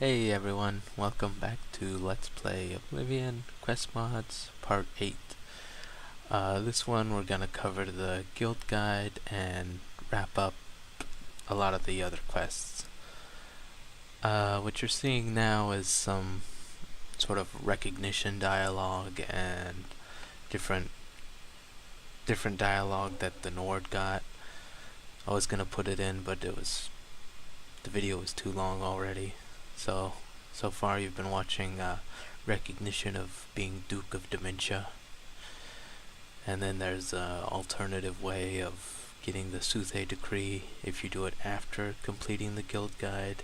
Hey everyone, welcome back to Let's Play Oblivion Quest Mods Part 8. This one we're gonna cover the guild guide and wrap up a lot of the other quests. What you're seeing now is some sort of recognition dialogue and different dialogue that the Nord got. I was gonna put it in, but the video was too long already. So far you've been watching recognition of being Duke of Dementia, and then there's an alternative way of getting the Soothsay Decree if you do it after completing the guild guide,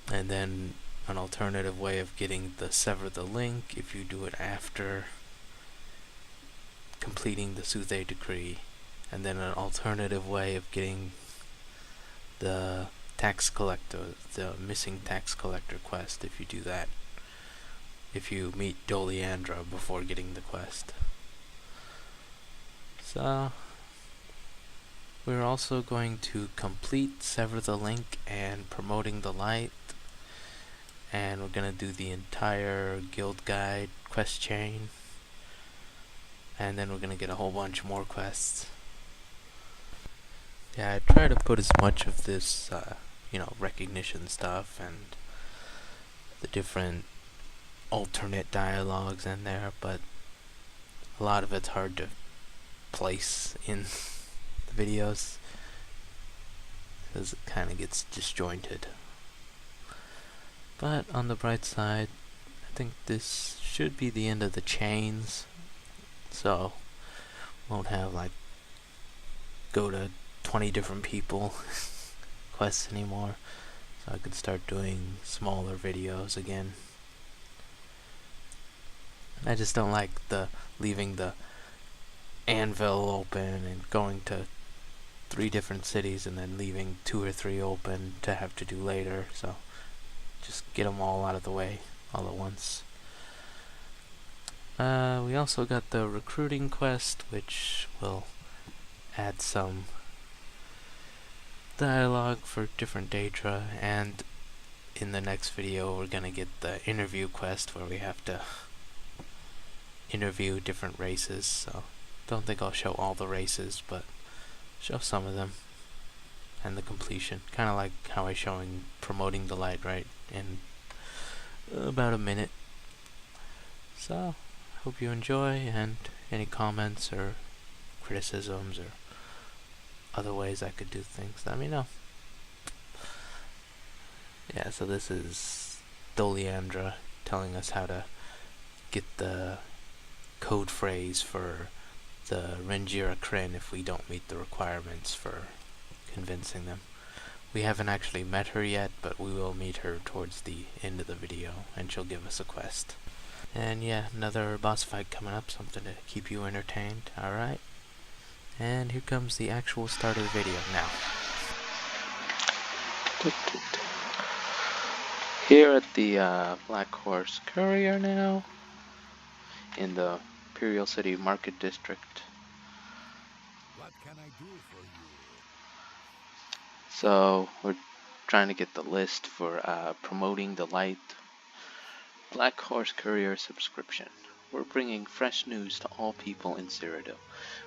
and then an alternative way of getting the Sever the Link if you do it after completing the Soothsay Decree, and then an alternative way of getting the tax collector, the missing tax collector quest if you do that, if you meet Doliandra before getting the quest. So we're also going to complete Sever the Link and Promoting the Light, and we're going to do the entire guild guide quest chain, and then we're going to get a whole bunch more quests. Yeah, I try to put as much of this recognition stuff and the different alternate dialogues in there, but a lot of it's hard to place in the videos because it kind of gets disjointed. But on the bright side, I think this should be the end of the chains, so won't have like go to 20 different people quests anymore, so I could start doing smaller videos again. I just don't like the leaving the anvil open and going to 3 different cities and then leaving 2 or 3 open to have to do later, so just get them all out of the way all at once. We also got the recruiting quest, which will add some dialogue for different Daedra, and in the next video we're gonna get the interview quest where we have to interview different races, so don't think I'll show all the races, but show some of them and the completion, kinda like how I'm showing Promoting the Light right in about a minute. So hope you enjoy, and any comments or criticisms or other ways I could do things, let me know. Yeah, so this is Doliandra telling us how to get the code phrase for the Renjira Kryn if we don't meet the requirements for convincing them. We haven't actually met her yet, but we will meet her towards the end of the video, and she'll give us a quest. And yeah, another boss fight coming up, something to keep you entertained. Alright. And here comes the actual start of the video now. Here at the Black Horse Courier now, in the Imperial City Market District. What can I do for you? So we're trying to get the list for Promoting the Light Black Horse Courier subscription. We're bringing fresh news to all people in Cyrodiil,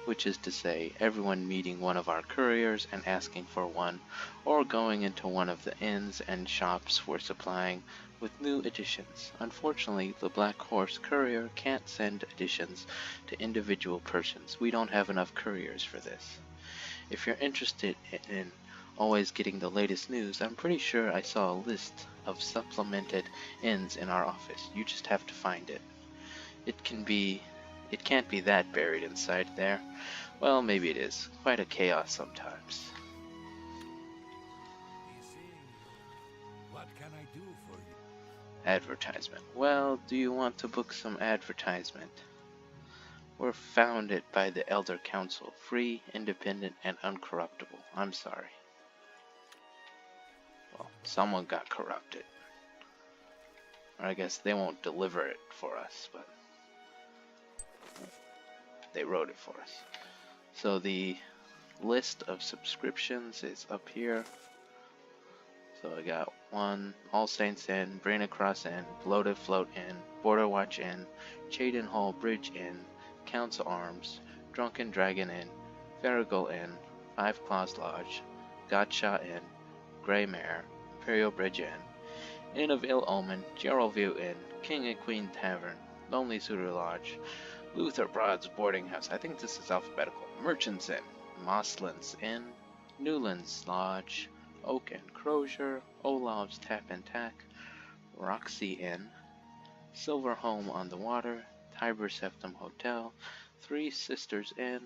which is to say, everyone meeting one of our couriers and asking for one, or going into one of the inns and shops we're supplying with new editions. Unfortunately, the Black Horse Courier can't send editions to individual persons. We don't have enough couriers for this. If you're interested in always getting the latest news, I'm pretty sure I saw a list of supplemented inns in our office. You just have to find it. It can't be that buried inside there. Well, maybe it is. Quite a chaos sometimes. What can I do for you? Advertisement. Well, do you want to book some advertisement? We're founded by the Elder Council, free, independent, and uncorruptible. I'm sorry. Well, someone got corrupted. Or I guess they won't deliver it for us, but they wrote it for us. So the list of subscriptions is up here. So I got 1 All Saints Inn, Brain Across Inn, Bloated Float Inn, Border Watch Inn, Chaden Hall Bridge Inn, Count's Arms, Drunken Dragon Inn, Farragle Inn, Five Claws Lodge, Gotcha Inn, Grey Mare, Imperial Bridge Inn, Inn of Ill Omen, Gerald View Inn, King and Queen Tavern, Lonely Suitor Lodge, Luther Broad's Boarding House, I think this is alphabetical, Merchants Inn, Moslin's Inn, Newlands Lodge, Oak and Crozier, Olav's Tap and Tack, Roxy Inn, Silver Home on the Water, Tiber Septum Hotel, Three Sisters Inn,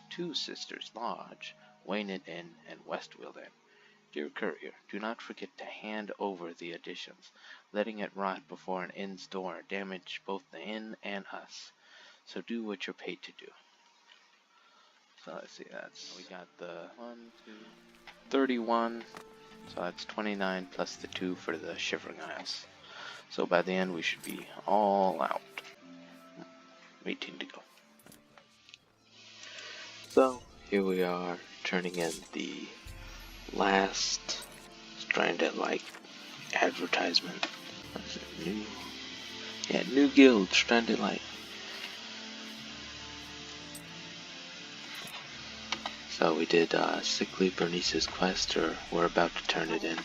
Two Sisters Lodge, Waynett Inn, and Westfield Inn. Dear Courier, do not forget to hand over the additions. Letting it rot before an inn's door damage both the inn and us. So do what you're paid to do. So let's see, we got the 31, so that's 29 plus the 2 for the Shivering Isles. So by the end we should be all out. 18 to go. So here we are, turning in the last Stranded Like advertisement. What's it? New guild, Stranded Like. So we did Sickly Bernice's quest, or we're about to turn it in.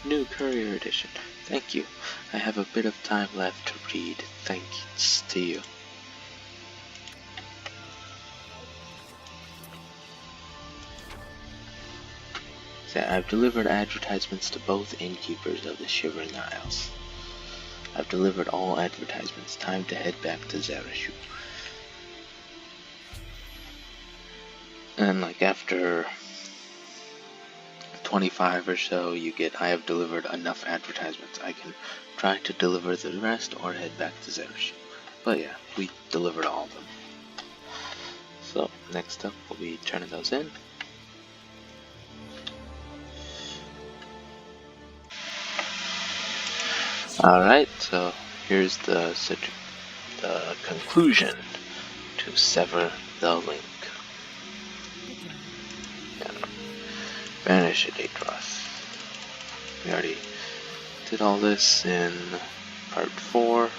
New Courier Edition. Thank you. I have a bit of time left to read. Thanks to you. So I've delivered advertisements to both innkeepers of the Shivering Isles. I've delivered all advertisements. Time to head back to Zarishu. And like after 25 or so, you get, I have delivered enough advertisements. I can try to deliver the rest or head back to Zarishu. But yeah, we delivered all of them. So next up, we'll be turning those in. Alright, so here's the conclusion to Sever the Link. Banish Adroth. We already did all this in part 4.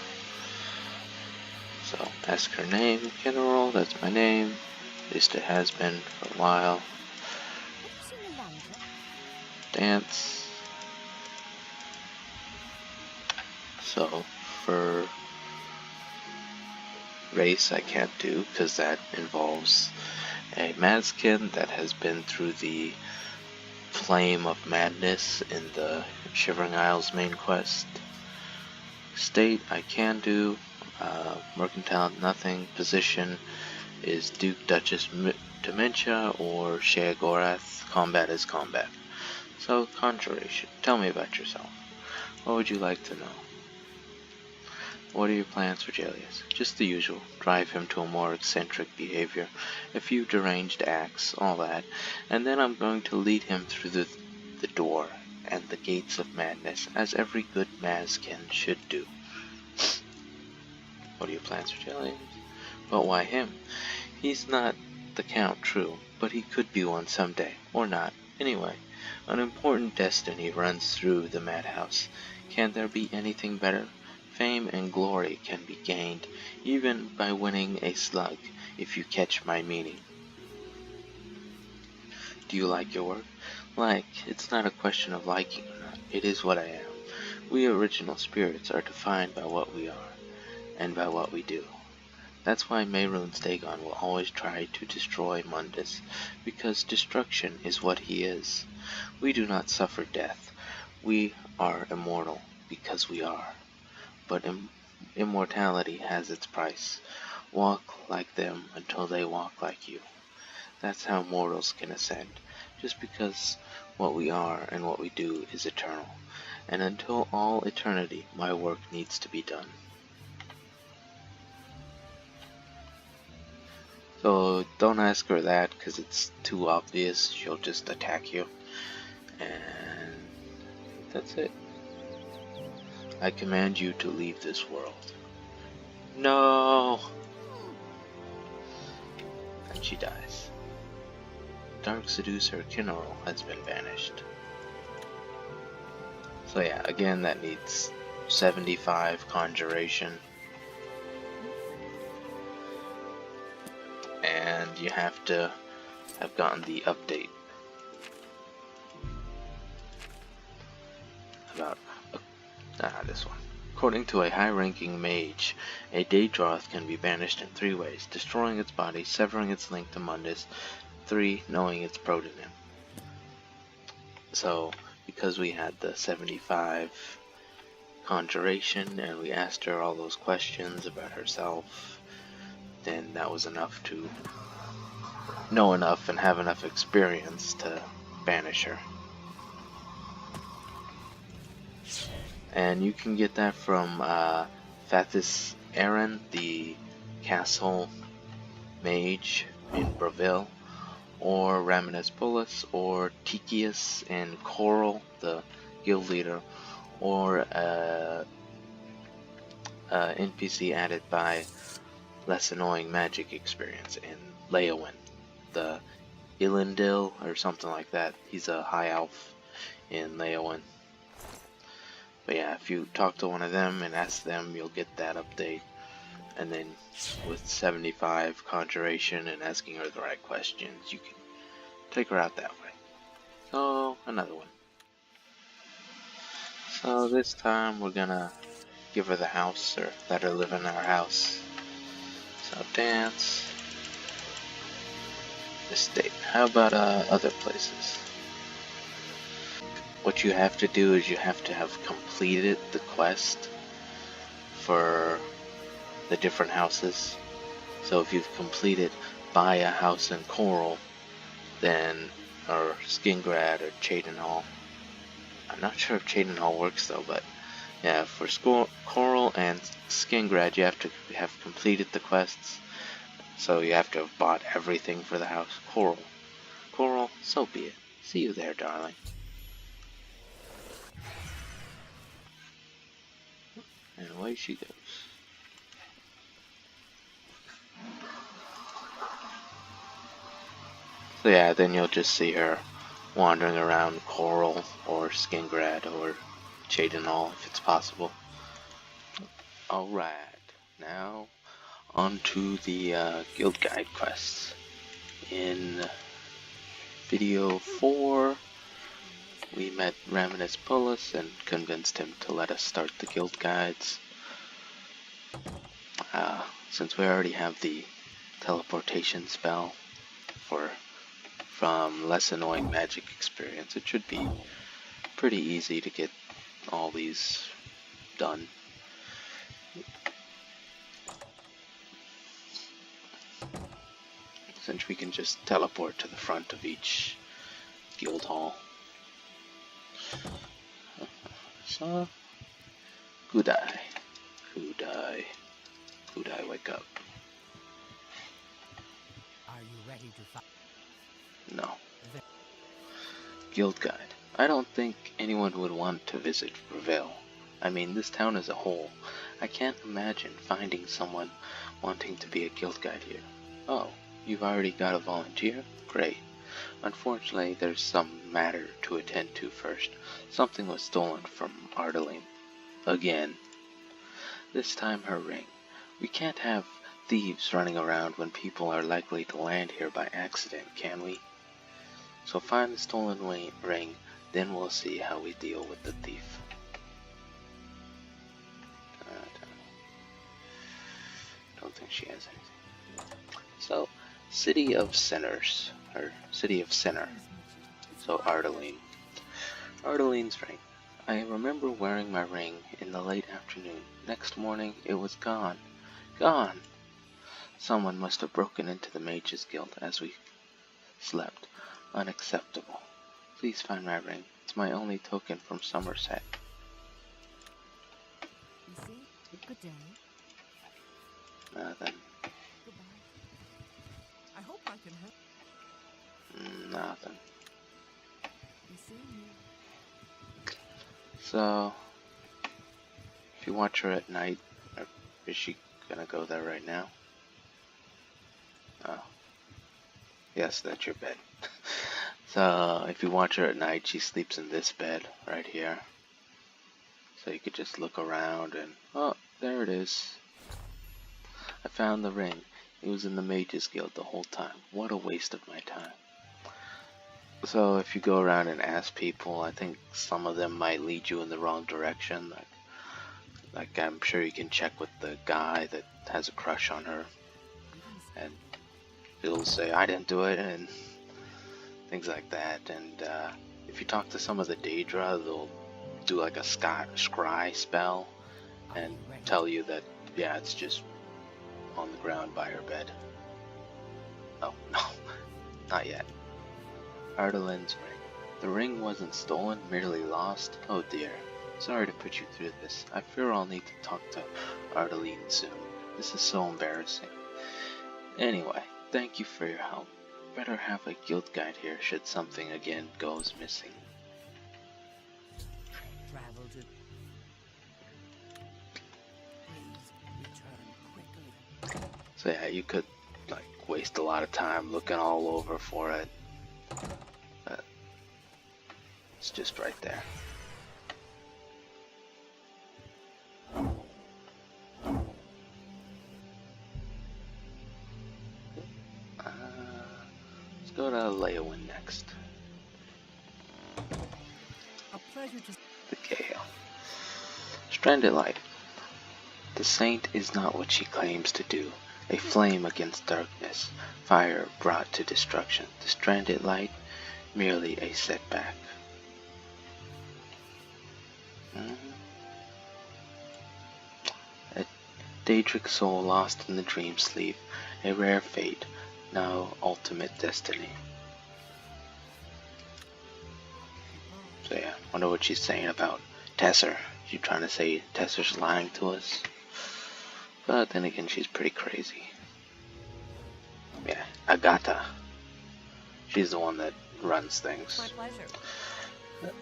So ask her name, Chorrol, that's my name. At least it has been for a while. Dance. So for race I can't do because that involves a Mazkin that has been through the Flame of Madness in the Shivering Isles main quest. State I can do. Mercantile nothing. Position is Duke Duchess Dementia or Sheogorath. Combat is combat. So Conjuration. Tell me about yourself. What would you like to know? What are your plans for Jelius? Just the usual. Drive him to a more eccentric behavior, a few deranged acts, all that, and then I'm going to lead him through the door and the gates of madness, as every good Mazkin should do. What are your plans for Jelius? But why him? He's not the Count, true, but he could be one someday, or not. Anyway, an important destiny runs through the madhouse. Can there be anything better? Fame and glory can be gained, even by winning a slug, if you catch my meaning. Do you like your work? Like, it's not a question of liking or not. It is what I am. We original spirits are defined by what we are, and by what we do. That's why Mehrunes Dagon will always try to destroy Mundus, because destruction is what he is. We do not suffer death. We are immortal, because we are. But immortality has its price. Walk like them until they walk like you. That's how mortals can ascend, just because what we are and what we do is eternal. And until all eternity, my work needs to be done. So don't ask her that, because it's too obvious. She'll just attack you. And that's it. I command you to leave this world. No! And she dies. dark seducer Chorrol has been banished. So yeah, again that needs 75 Conjuration. And you have to have gotten the update about this one. According to a high-ranking mage, a Daedroth can be banished in 3 ways: destroying its body, severing its link to Mundus, 3. Knowing its protonym. So, because we had the 75 Conjuration and we asked her all those questions about herself, then that was enough to know enough and have enough experience to banish her. And you can get that from Fathis Aaron, the castle mage in Bravil, or Raminus Bullis, or Tikius and Chorrol, the guild leader, or NPC added by less annoying magic experience in Leowin, the Elendil or something like that. He's a high elf in Leowin. But yeah, if you talk to one of them and ask them, you'll get that update. And then with 75 Conjuration and asking her the right questions, you can take her out that way. So, another one. So this time we're gonna give her the house, or let her live in our house. So dance. Estate. How about other places? What you have to do is you have to have completed the quest for the different houses. So if you've completed buy a house in Chorrol, then, or Skingrad or Cheydinhal. I'm not sure if Cheydinhal works though, but yeah, for Chorrol and Skingrad you have to have completed the quests. So you have to have bought everything for the house. Chorrol, so be it. See you there, darling. And away she goes. So yeah, then you'll just see her wandering around Chorrol or Skingrad or Cheydinhal if it's possible. Alright, now on to the guild guide quests. In video 4, we met Raminus Bullis and convinced him to let us start the guild guides. Since we already have the teleportation spell from less annoying magic experience, it should be pretty easy to get all these done. Since we can just teleport to the front of each guild hall. So, Kudai, wake up. Are you ready to fight? No. Guild guide. I don't think anyone would want to visit Bravil. I mean, this town as a whole. I can't imagine finding someone wanting to be a guild guide here. Oh, you've already got a volunteer? Great. Unfortunately, there's some matter to attend to first. Something was stolen from Ardaline. Again. This time her ring. We can't have thieves running around when people are likely to land here by accident, can we? So find the stolen ring, then we'll see how we deal with the thief. Don't think she has anything. So, City of Sinners, or City of Sinner. So Ardaline. Ardaline's ring. I remember wearing my ring in the late afternoon. Next morning, it was gone. Gone! Someone must have broken into the Mages Guild as we slept. Unacceptable. Please find my ring. It's my only token from Somerset. You see? Good day. Nothing. Goodbye. I hope I can help. Nothing. You see me? So, if you watch her at night, or is she gonna go there right now? Oh. Yes, that's your bed. So if you watch her at night, she sleeps in this bed right here. So you could just look around and, oh, there it is. I found the ring. It was in the Mages Guild the whole time. What a waste of my time. So if you go around and ask people, I think some of them might lead you in the wrong direction. Like I'm sure you can check with the guy that has a crush on her. And it'll say, I didn't do it, and things like that. And if you talk to some of the Daedra, they'll do like a scry spell and tell you that, yeah, it's just on the ground by her bed. Oh, no, not yet. Ardalin's ring. The ring wasn't stolen, merely lost. Oh dear. Sorry to put you through this. I fear I'll need to talk to Ardalin soon. This is so embarrassing. Anyway, thank you for your help. Better have a guild guide here should something again goes missing. Travel to. Please return quickly. So yeah, you could like waste a lot of time looking all over for it. But it's just right there. Let's go to Leowin next. A pleasure to. The Gale. Stranded light. The saint is not what she claims to do. A flame against darkness. Fire brought to destruction. The stranded light, merely a setback. A Daedric soul lost in the dream sleep. A rare fate. Now ultimate destiny. So yeah, wonder what she's saying about Tesser. She's trying to say Tesser's lying to us. But then again, she's pretty crazy. Yeah, Agatha. She's the one that runs things. My pleasure.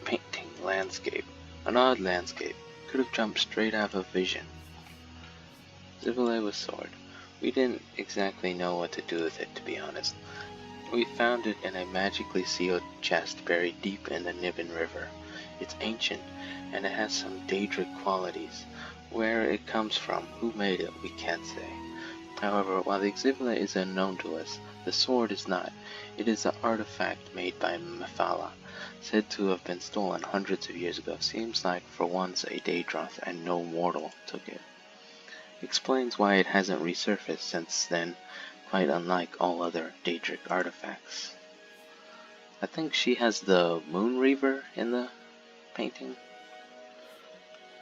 Painting landscape. An odd landscape. Could have jumped straight out of a vision. Zivile with sword. We didn't exactly know what to do with it, to be honest. We found it in a magically sealed chest buried deep in the Niven River. It's ancient, and it has some Daedric qualities. Where it comes from, who made it, we can't say. However, while the Xivile is unknown to us, the sword is not. It is an artifact made by Mephala, said to have been stolen hundreds of years ago. Seems like for once a Daedroth and no mortal took it. Explains why it hasn't resurfaced since then, quite unlike all other Daedric artifacts. I think she has the Moon Reaver in the painting.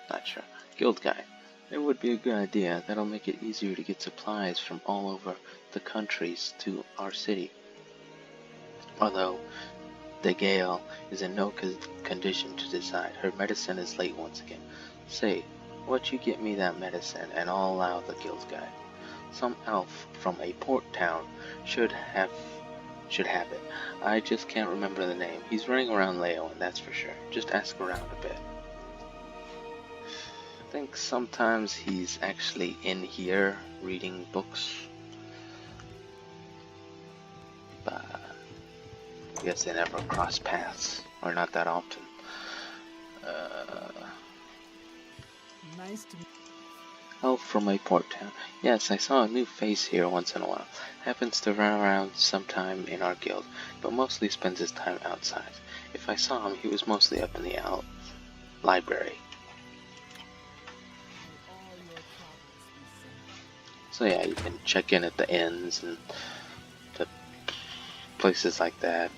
Not sure. Guild guide. It would be a good idea. That'll make it easier to get supplies from all over the countries to our city. Although the Gale is in no condition to decide. Her medicine is late once again. Say, what you get me that medicine and I'll allow the guild guide. Some elf from a port town should have it. I just can't remember the name. He's running around Leowin, that's for sure. Just ask around a bit. I think sometimes he's actually in here reading books. But I guess they never cross paths, or not that often. Nice to meet. Elf from a port town. Yes, I saw a new face here once in a while. Happens to run around sometime in our guild, but mostly spends his time outside. If I saw him, he was mostly up in the library. So yeah, you can check in at the inns and the places like that.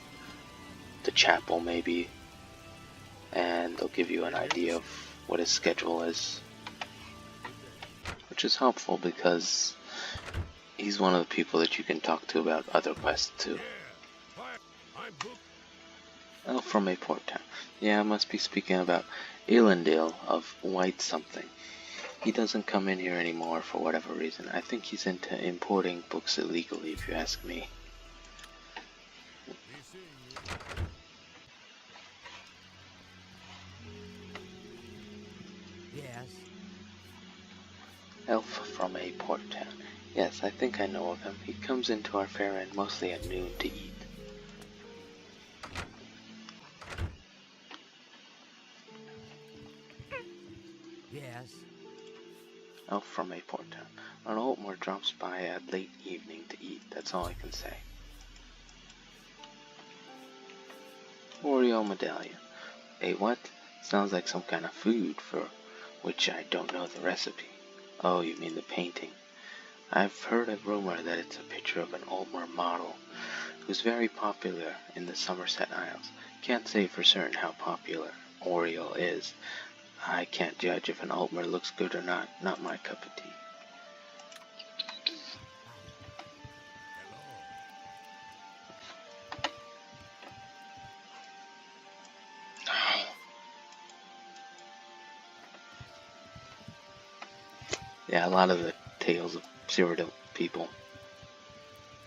The chapel maybe. And they'll give you an idea of what his schedule is. Which is helpful because he's one of the people that you can talk to about other quests too. Oh, from a port town. Yeah, I must be speaking about Elendil of White something. He doesn't come in here anymore for whatever reason. I think he's into importing books illegally, if you ask me. Yes. Elf from a port town. Yes, I think I know of him. He comes into our fair inn mostly at noon to eat. was. Elf from a port town. An Altmore drops by at late evening to eat. That's all I can say. Oreo medallion. A what? Sounds like some kind of food for which I don't know the recipe. Oh, you mean the painting. I've heard a rumor that it's a picture of an Altmore model who's very popular in the Somerset Isles. Can't say for certain how popular Oreo is. I can't judge if an Altmore looks good or not. Not my cup of tea. Yeah, a lot of the tales of Cyrodiil people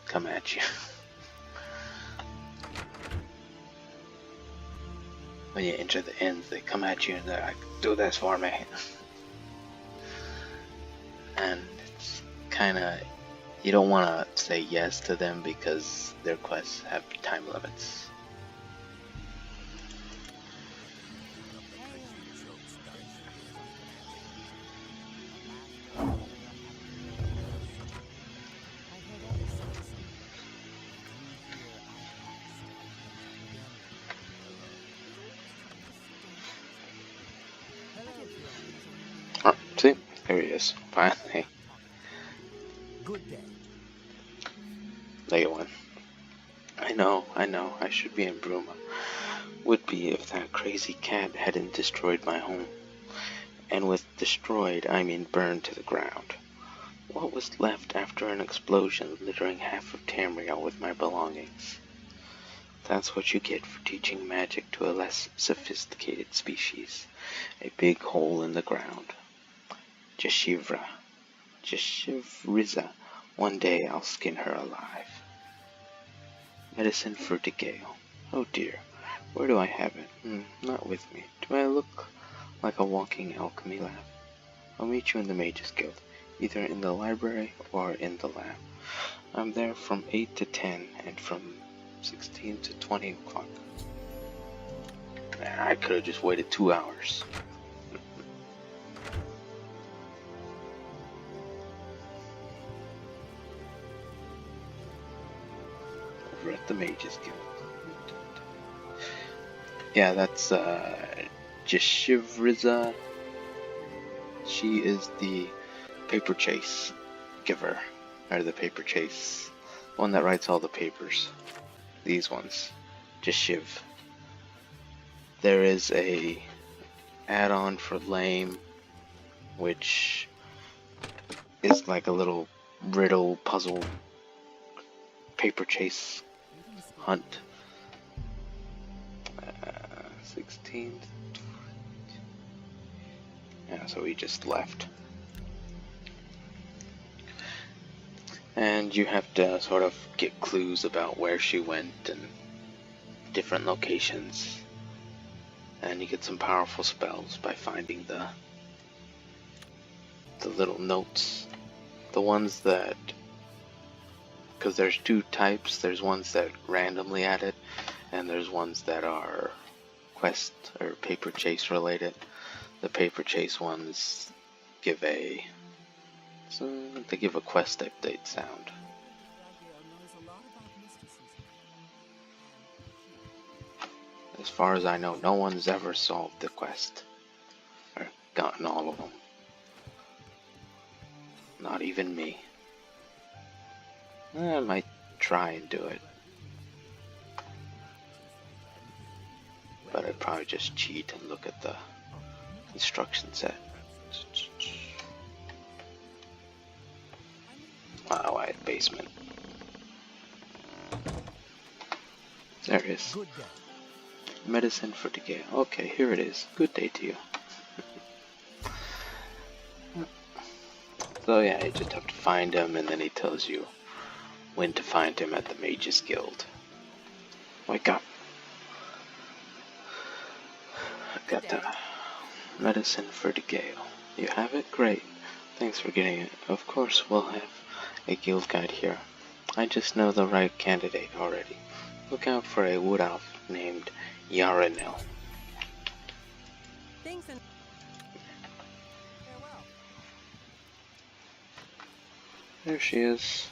come at you. When you enter the inns, they come at you and they're like, do this for me. And it's kinda, you don't want to say yes to them because their quests have time limits. Oh, see? There he is. Finally. Good day. Late one. I know. I should be in Bruma. Would be if that crazy cat hadn't destroyed my home. And with destroyed, I mean burned to the ground. What was left after an explosion littering half of Tamriel with my belongings? That's what you get for teaching magic to a less sophisticated species. A big hole in the ground. Jashivra. Jashivriza. One day I'll skin her alive. Medicine for decay. Oh dear. Where do I have it? Not with me. Do I look like a walking alchemy lab? I'll meet you in the Mages Guild. Either in the library or in the lab. I'm there from 8 to 10 and from 16 to 20 o'clock. I could have just waited 2 hours. Over at the Mages Guild. Yeah, that's Jashivriza. She is the paper chase giver, or the paper chase one that writes all the papers. These ones, Jashiv. There is a add-on for Lame, which is like a little riddle puzzle paper chase hunt. 16. Yeah, so we just left. And you have to sort of get clues about where she went and different locations. And you get some powerful spells by finding the little notes. The ones that, because there's two types, there's ones that randomly add it, and there's ones that are quest or paper chase related. The paper chase ones give a quest update sound. As far as I know, no one's ever solved the quest or gotten all of them. Not even me. I might try and do it, but I'd probably just cheat and look at the instruction set. Wow, I had basement. There it is. Medicine for decay. Okay, here it is. Good day to you. So yeah, you just have to find him, and then he tells you when to find him at the Mages Guild. Wake up. I got the medicine for decay. You have it? Great. Thanks for getting it. Of course, we'll have a guild guide here. I just know the right candidate already. Look out for a wood elf named Yaranel. There she is.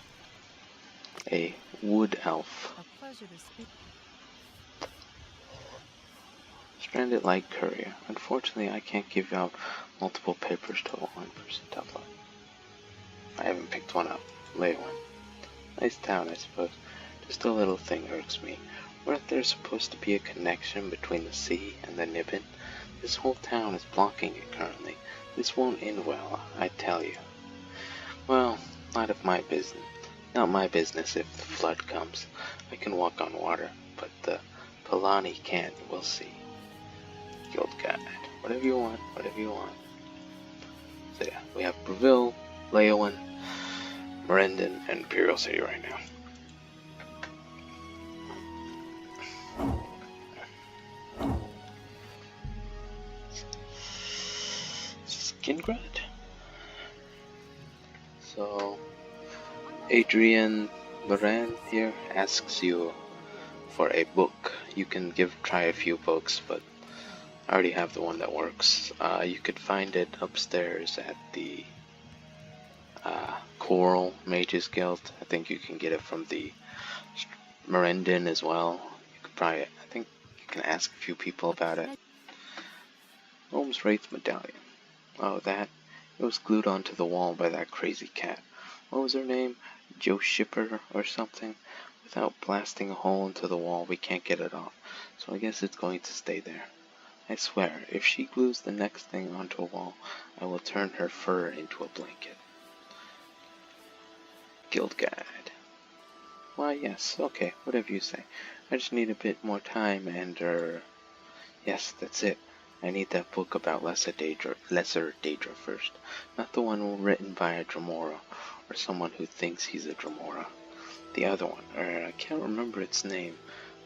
A wood elf. A pleasure to speak. Stranded like courier. Unfortunately, I can't give out multiple papers to one person to upload. I haven't picked one up. Lay one. Nice town, I suppose. Just a little thing irks me. Weren't there supposed to be a connection between the sea and the Nibbin? This whole town is blocking it currently. This won't end well, I tell you. Well, not my business if the flood comes. I can walk on water, but the Polani can't. We'll see. Guild Guide. Whatever you want, whatever you want. So yeah, we have Breville, Leowen, Merendon, and Imperial City right now. Skingrad? So, Adrian Moran here asks you for a book. You can try a few books, but I already have the one that works. You could find it upstairs at the Chorrol Mages Guild. I think you can get it from the Merendon as well. You could I think you can ask a few people about it. Holmes Wraith Medallion. Oh, that? It was glued onto the wall by that crazy cat. What was her name? Joe Shipper or something? Without blasting a hole into the wall, we can't get it off. So I guess it's going to stay there. I swear, if she glues the next thing onto a wall, I will turn her fur into a blanket. Guild Guide. Why, yes, okay, whatever you say. I just need a bit more time and, yes, that's it. I need that book about Lesser Daedra first. Not the one written by a Dremora, or someone who thinks he's a Dremora. The other one, I can't remember its name,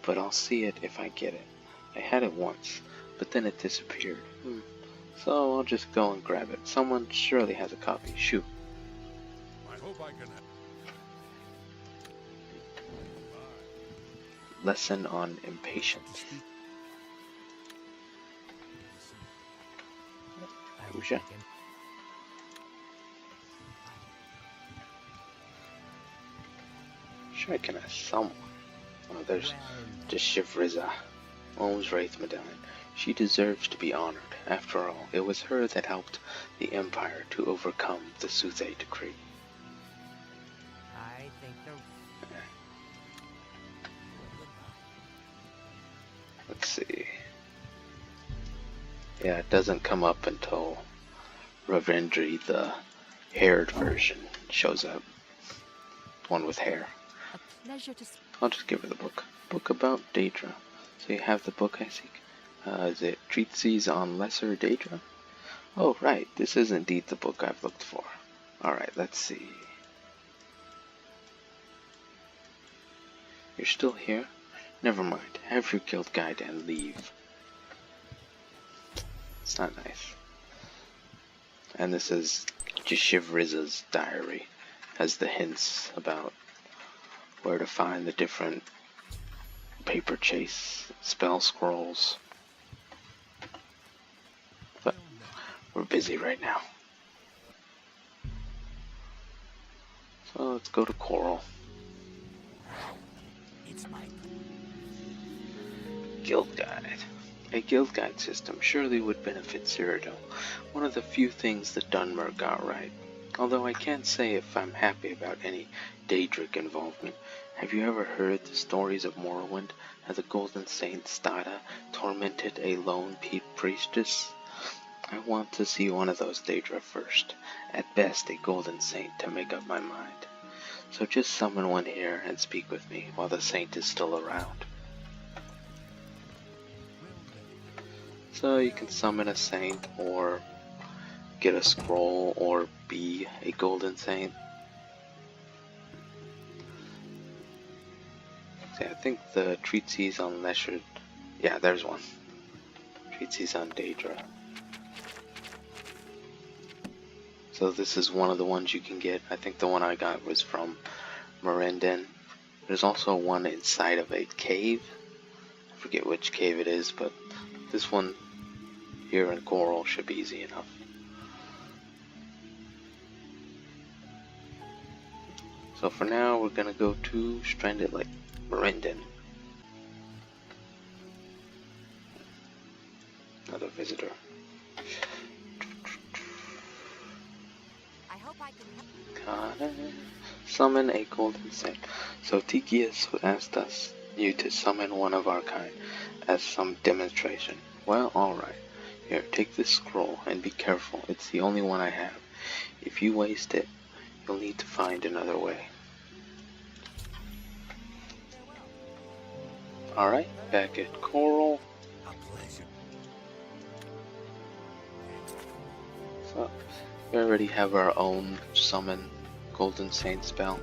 but I'll see it if I get it. I had it once, but then it disappeared. So I'll just go and grab it. Someone surely has a copy. Shoot. I hope I can help. Lesson on Impatience. Who's that? Sure I can ask someone. Oh, there's Shivriza, Holmes Wraith Medallion. She deserves to be honored. After all, it was her that helped the Empire to overcome the Suthe Decree. I think they're... Let's see. Yeah, it doesn't come up until Ravendry, the haired version, shows up. One with hair. A pleasure to... I'll just give her the book. Book about Daedra. So you have the book I seek. Is it Treatises on Lesser Daedra? Oh, right. This is indeed the book I've looked for. Alright, let's see. You're still here? Never mind. Have your guild guide and leave. It's not nice. And this is Jashivriza's diary. Has the hints about where to find the different paper chase spell scrolls. But we're busy right now. So let's go to Chorrol. It's my... Guild Guide. A guild guide system surely would benefit Cyrodiil, one of the few things that Dunmer got right. Although I can't say if I'm happy about any Daedric involvement. Have you ever heard the stories of Morrowind, how the Golden Saint Stada tormented a lone priestess? I want to see one of those Daedra first, at best a Golden Saint to make up my mind. So just summon one here and speak with me while the Saint is still around. So you can summon a Saint or get a scroll or be a Golden Saint. See, I think the Treatises on Lesser... Yeah, there's one. Treatises on Daedra. So this is one of the ones you can get. I think the one I got was from Merendon. There's also one inside of a cave. I forget which cave it is, but this one here in Chorrol should be easy enough. So for now, we're gonna go to Stranded Lake, Brendan. Another visitor. I hope I can help. Got it. Summon a golden saint. So Tikius asked you to summon one of our kind as some demonstration. Well, alright. Here, take this scroll and be careful. It's the only one I have. If you waste it, you'll need to find another way. Alright, back at Chorrol. A pleasure. So, we already have our own summon golden saint spell.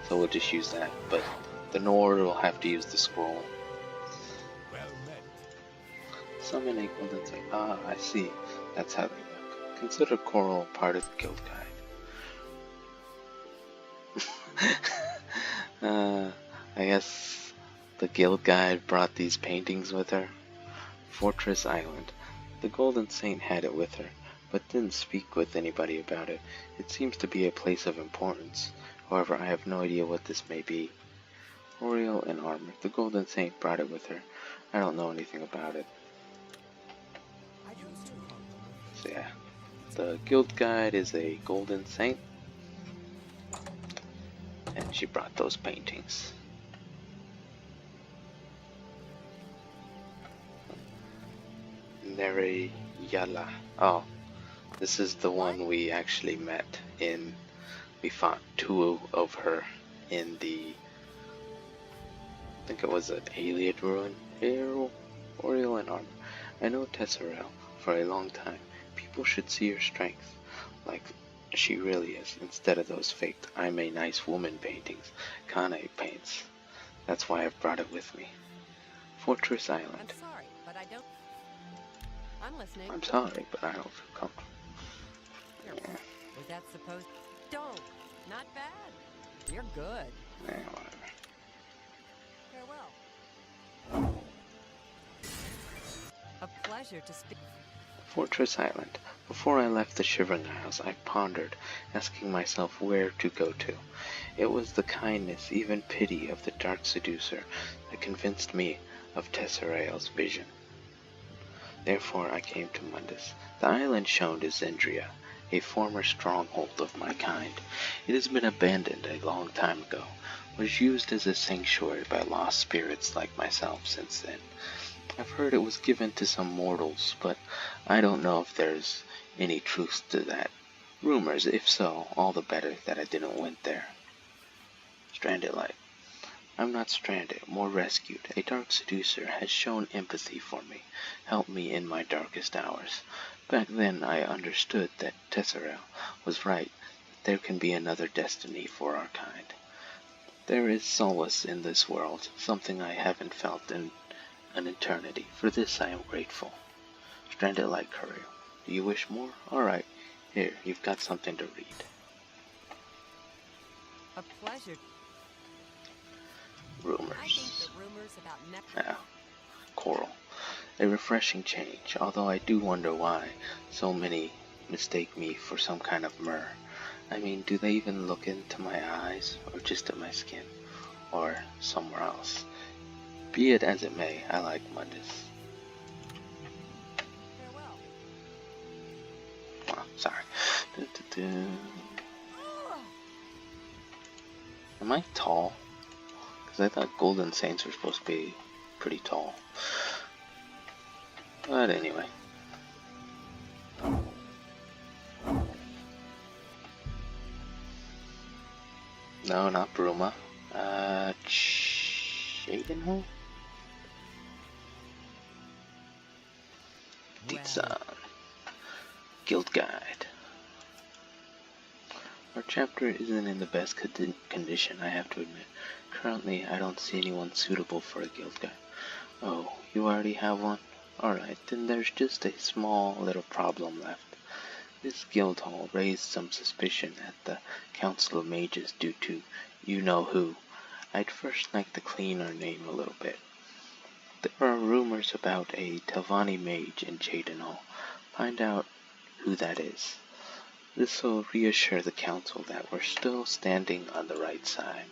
So we'll just use that. But the Nord will have to use the scroll. Well met. Summon a golden saint. Ah, I see. That's how they look. Consider Chorrol part of the guild guide. I guess the guild guide brought these paintings with her. Fortress Island. The golden saint had it with her, but didn't speak with anybody about it. It seems to be a place of importance. However, I have no idea what this may be. Oriel in armor. The golden saint brought it with her. I don't know anything about it. So yeah, the guild guide is a golden saint, and she brought those paintings. Neri Yala. Oh, this is the one we actually met in. We fought two of her in the. I think it was an Alien ruin. Oriel in armor. I know Tesserel for a long time. People should see her strength, like she really is, instead of those faked I'm a nice woman paintings Kane paints. That's why I've brought it with me. Fortress Island. I'm sorry, but I don't. I'm listening. I'm sorry, but I don't feel comfortable. Was that supposed? Don't. Not bad. You're good. Yeah, whatever. Farewell. A pleasure to speak. Fortress Island. Before I left the Shivering Isles, I pondered, asking myself where to go to. It was the kindness, even pity, of the dark seducer that convinced me of Tesserel's vision. Therefore I came to Mundus. The island shown is Zendria, a former stronghold of my kind. It has been abandoned a long time ago, was used as a sanctuary by lost spirits like myself since then. I've heard it was given to some mortals, but I don't know if there's any truth to that. Rumors, if so, all the better that I didn't went there. Stranded Light. I'm not stranded, more rescued. A dark seducer has shown empathy for me, helped me in my darkest hours. Back then I understood that Tesserel was right, that there can be another destiny for our kind. There is solace in this world, something I haven't felt in an eternity. For this I am grateful. Stranded Light Courier. Do you wish more? Alright, here, you've got something to read. A pleasure. Rumors. I think the rumors about Chorrol. A refreshing change, although I do wonder why so many mistake me for some kind of myrrh. I mean, do they even look into my eyes, or just at my skin, or somewhere else? Be it as it may, I like Mundus. Farewell. Oh, sorry. Am I tall? Because I thought golden saints were supposed to be pretty tall. But anyway. No, not Bruma. Shadenhole? Design. Guild Guide. Our chapter isn't in the best condition, I have to admit. Currently, I don't see anyone suitable for a guild guide. Oh, you already have one? Alright, then there's just a small little problem left. This guild hall raised some suspicion at the Council of Mages due to you-know-who. I'd first like to clean our name a little bit. There are rumors about a Telvanni mage in Jaden Hall. Find out who that is. This will reassure the council that we're still standing on the right side.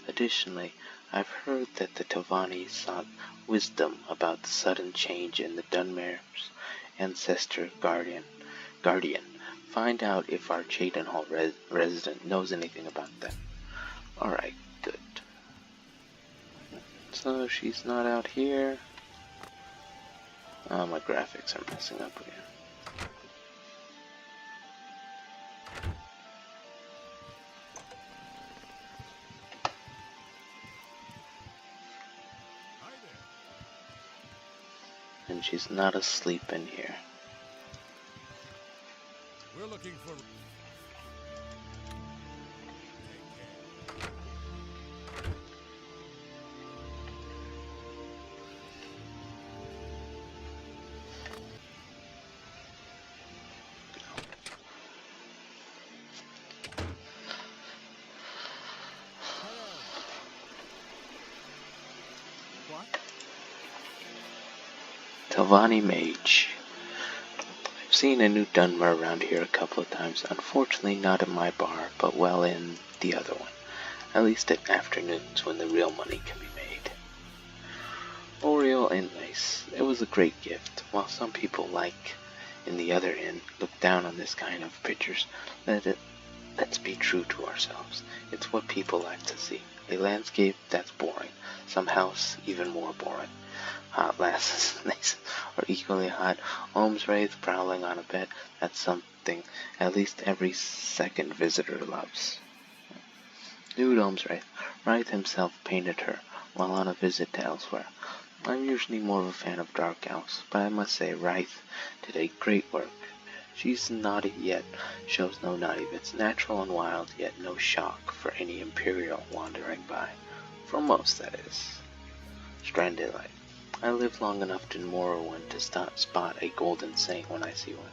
Additionally, I've heard that the Tavani sought wisdom about the sudden change in the Dunmere's Ancestor Guardian. Find out if our Cheydinhall resident knows anything about that. Alright, good. So she's not out here. Oh, my graphics are messing up again. And she's not asleep in here. We're looking for... Tavani Mage. I've seen a new Dunmer around here a couple of times. Unfortunately not in my bar, but well in the other one. At least at afternoons when the real money can be made. Oriel and nice. It was a great gift. While some people like in the other inn look down on this kind of pictures, let's be true to ourselves. It's what people like to see. A landscape that's boring. Some house even more boring. Hot lasses are equally hot. Ohm's Wraith prowling on a bed, that's something at least every second visitor loves. Nude Ohm's Wraith. Wraith himself painted her while on a visit to elsewhere. I'm usually more of a fan of dark elves, but I must say Wraith did a great work. She's naughty yet shows no naughty bits. Natural and wild, yet no shock for any Imperial wandering by. For most, that is. Stranded Light. I lived long enough in Morrowind to spot a golden saint when I see one.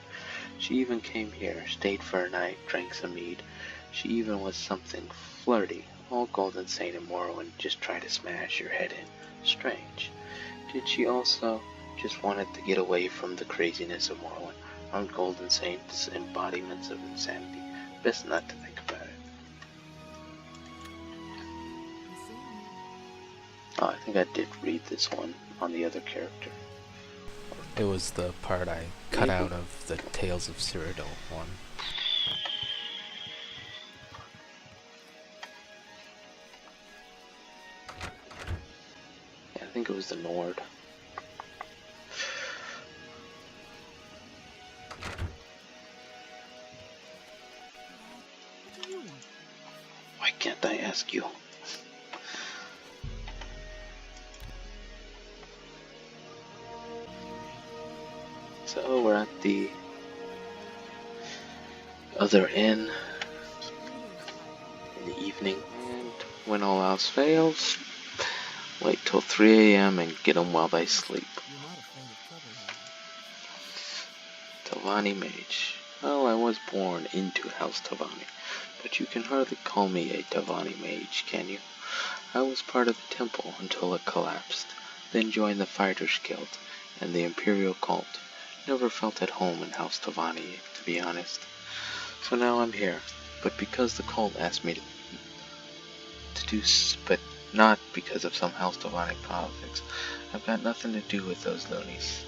She even came here, stayed for a night, drank some mead. She even was something flirty. All golden saint in Morrowind just try to smash your head in. Strange. Did she also just wanted to get away from the craziness of Morrowind? Aren't golden saints embodiments of insanity? Best not to think about it. Oh, I think I did read this one on the other character. It was the part I cut out of the Tales of Cyrodiil one. Yeah, I think it was the Nord. Why can't I ask you? So we're at the other inn in the evening, and when all else fails, wait till 3 a.m. and get them while they sleep. Tavani Mage. Well, I was born into House Tavani, but you can hardly call me a Tavani Mage, can you? I was part of the temple until it collapsed, then joined the Fighters Guild and the Imperial Cult. Never felt at home in House Tavani, to be honest. So now I'm here, but because the cult asked me to do, but not because of some House Tavani politics. I've got nothing to do with those loonies.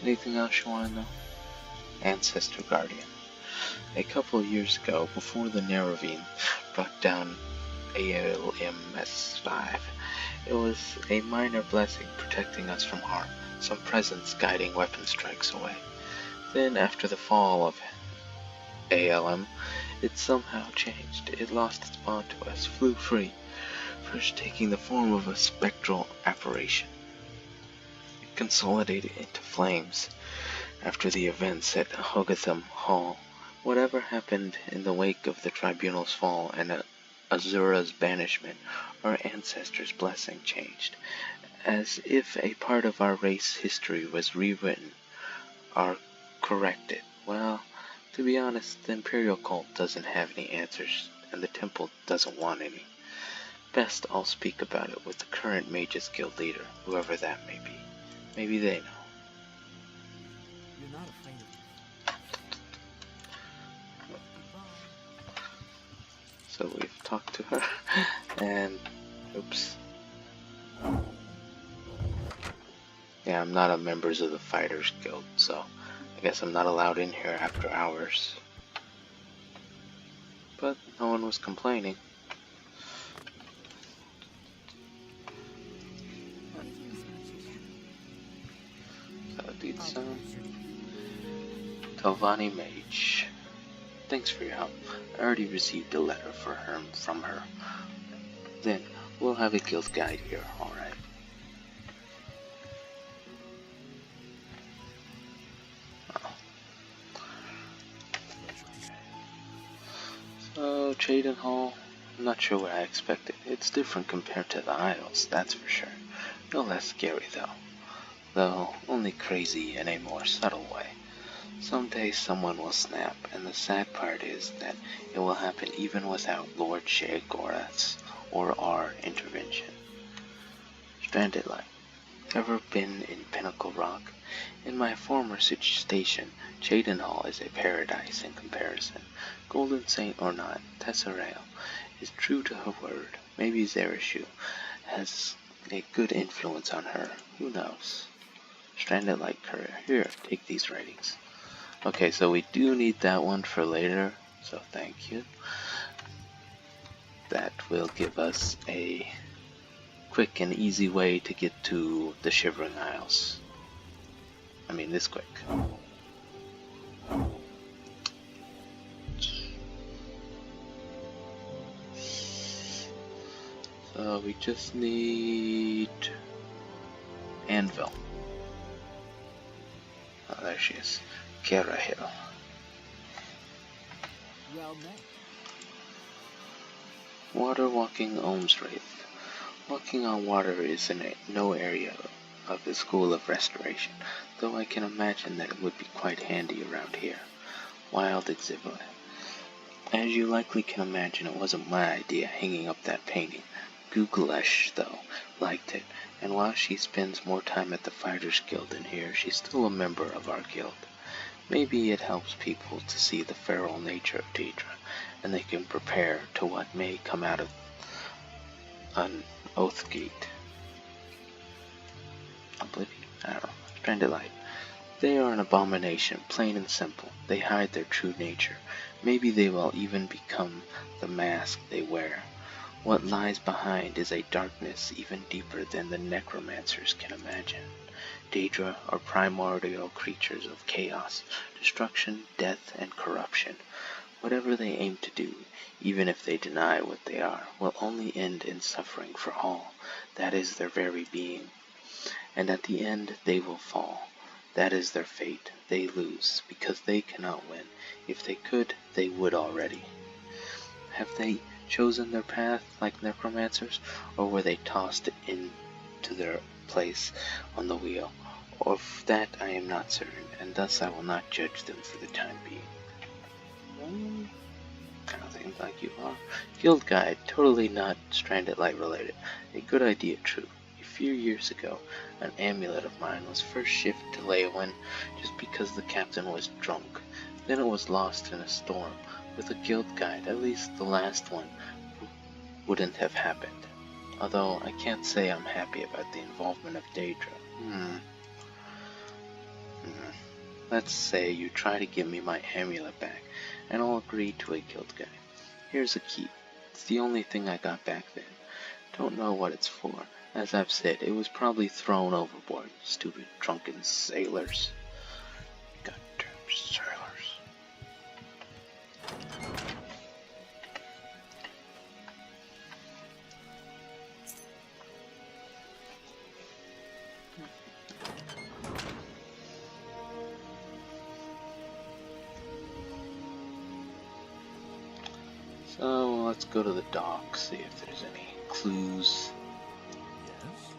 Anything else you want to know? Ancestor Guardian. A couple of years ago, before the Neravine brought down ALMS-5, it was a minor blessing protecting us from harm, some presence guiding weapon strikes away. Then, after the fall of ALM, it somehow changed. It lost its bond to us, flew free, first taking the form of a spectral apparition. It consolidated into flames after the events at Hogatham Hall. Whatever happened in the wake of the Tribunal's fall and Azura's banishment, our ancestors' blessing changed, as if a part of our race history was rewritten or corrected. Well, to be honest, the Imperial Cult doesn't have any answers, and the Temple doesn't want any. Best I'll speak about it with the current Mages Guild leader, whoever that may be. Maybe they know. You're not afraid of So we've talked to her, and oops. Yeah, I'm not a member of the Fighters Guild, so I guess I'm not allowed in here after hours. But no one was complaining. So, Talvani Mage. Thanks for your help. I already received a letter from her. Then, we'll have a guild guide here, alright? So, Chaden Hall, I'm not sure what I expected. It's different compared to the Isles, that's for sure. No less scary though only crazy in a more subtle way. Someday someone will snap, and the sad part is that it will happen even without Lord Sheogorath's or our intervention. Stranded Light. Ever been in Pinnacle Rock? In my former station, Cheydinhall is a paradise in comparison. Golden Saint or not, Tesserail is true to her word. Maybe Zerishu has a good influence on her. Who knows? Stranded Light Courier. Here, take these writings. Okay, so we do need that one for later, so thank you. That will give us a quick and easy way to get to the Shivering Isles. I mean, this quick. So we just need Anvil. Oh, there she is. Chorrol. Well met. Water walking Ohm's Wraith. Walking on water is in no area of the School of Restoration, though I can imagine that it would be quite handy around here. Wild exhibit. As you likely can imagine, it wasn't my idea hanging up that painting. Googlesh, though, liked it, and while she spends more time at the Fighters Guild than here, she's still a member of our guild. Maybe it helps people to see the feral nature of Daedra, and they can prepare to what may come out of an Oathgate. Oblivion? I don't know. Stranded Light. They are an abomination, plain and simple. They hide their true nature. Maybe they will even become the mask they wear. What lies behind is a darkness even deeper than the necromancers can imagine. Daedra are primordial creatures of chaos, destruction, death, and corruption. Whatever they aim to do, even if they deny what they are, will only end in suffering for all. That is their very being. And at the end they will fall. That is their fate. They lose, because they cannot win. If they could, they would already. Have they chosen their path like necromancers, or were they tossed into their place on the wheel? Of that I am not certain, and thus I will not judge them for the time being. Kind of things like you are. Guild Guide, totally not Stranded Light related. A good idea, true. A few years ago, an amulet of mine was first shipped to Leowyn just because the captain was drunk. Then it was lost in a storm. With a guild guide, at least the last one, wouldn't have happened. Although I can't say I'm happy about the involvement of Daedra. Let's say you try to give me my amulet back, and I'll agree to a guild guide. Here's a key. It's the only thing I got back then. Don't know what it's for. As I've said, it was probably thrown overboard. Stupid drunken sailors. Goddamn sailors. So let's go to the dock, see if there's any clues. Yes?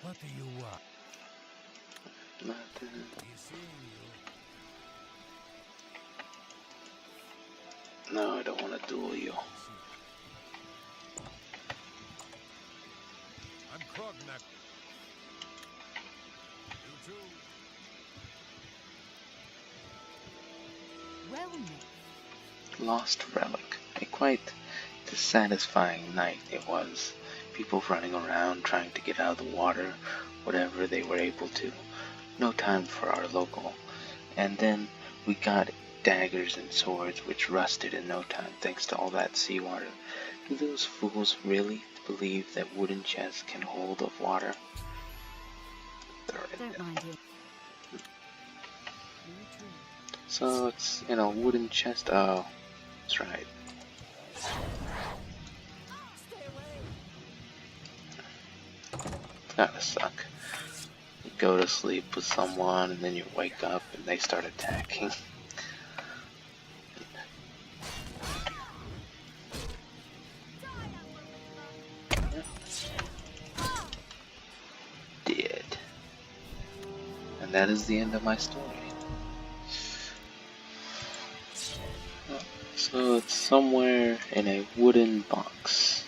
What do you want? Nothing. He's seeing you. No, I don't want to duel you. I'm Krognak. Lost Relic. A quite dissatisfying night it was. People running around trying to get out of the water, whatever they were able to. No time for our local. And then we got daggers and swords which rusted in no time thanks to all that seawater. Do those fools really believe that wooden chests can hold of water? Don't mind you. So it's, wooden chest. Oh, that's right. Gotta suck. You go to sleep with someone and then you wake up and they start attacking. Dead. And that is the end of my story. So it's somewhere in a wooden box.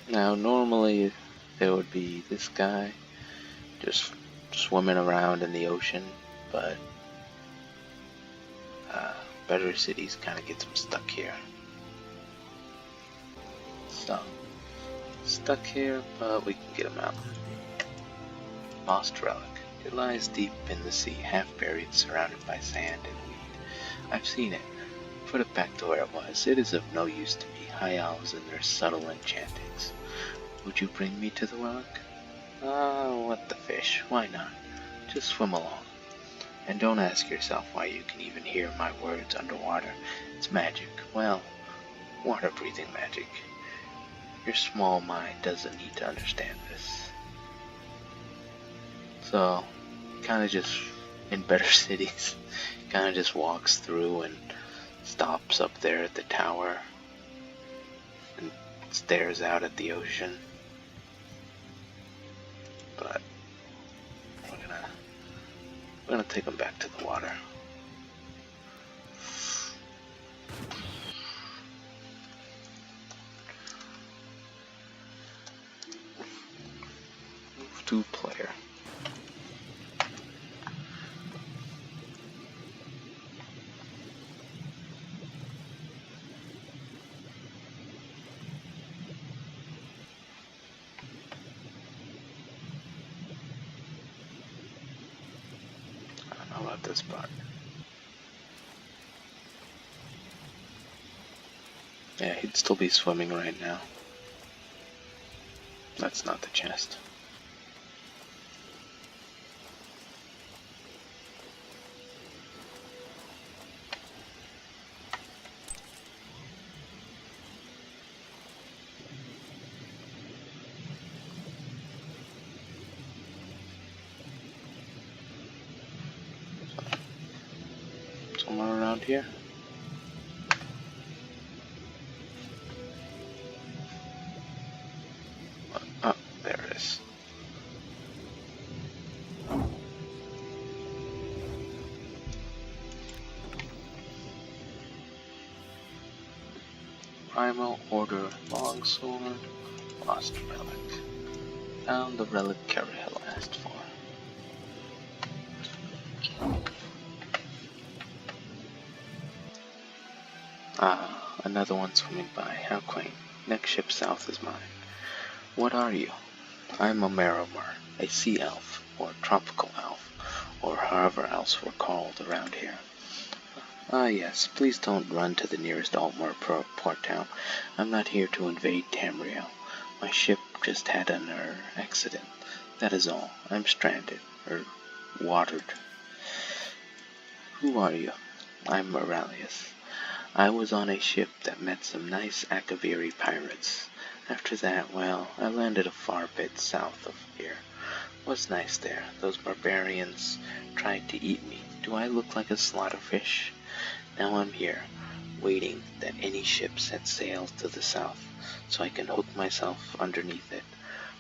Now normally there would be this guy just swimming around in the ocean, but Better Cities kind of gets him stuck here. So, stuck here, but we can get him out. Lost Relic. It lies deep in the sea, half buried, surrounded by sand and weed. I've seen it. Put it back to where it was. It is of no use to me. High owls and their subtle enchantings. Would you bring me to the relic? What the fish. Why not? Just swim along. And don't ask yourself why you can even hear my words underwater. It's magic. Well, water-breathing magic. Your small mind doesn't need to understand this. So, kinda just, in Better Cities, kinda just walks through and stops up there at the tower and stares out at the ocean. But we're gonna take him back to the water. Move to player. I love this part. Yeah, he'd still be swimming right now. That's not the chest. Somewhere around here. Oh, there it is. Primal Order Longsword, Lost Relic. Found the relic Chorrol asked for. Ah, another one swimming by. How quaint. Next ship south is mine. What are you? I'm a Merrimer, a sea elf, or tropical elf, or however else we're called around here. Ah yes, please don't run to the nearest Altmer port town. I'm not here to invade Tamriel. My ship just had an accident. That is all. I'm stranded, watered. Who are you? I'm Moralius. I was on a ship that met some nice Akaviri pirates. After that, well, I landed a far bit south of here. Was nice there. Those barbarians tried to eat me. Do I look like a slaughterfish? Now I'm here, waiting that any ship sets sail to the south, so I can hook myself underneath it.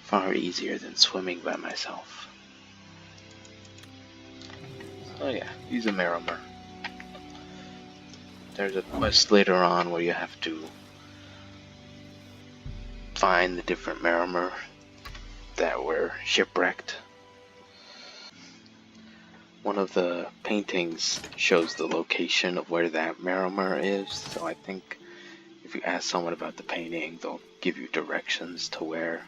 Far easier than swimming by myself. Oh yeah, he's a Merrimer. There's a quest later on where you have to find the different Merrimer that were shipwrecked. One of the paintings shows the location of where that Marimar is, so I think if you ask someone about the painting, they'll give you directions to where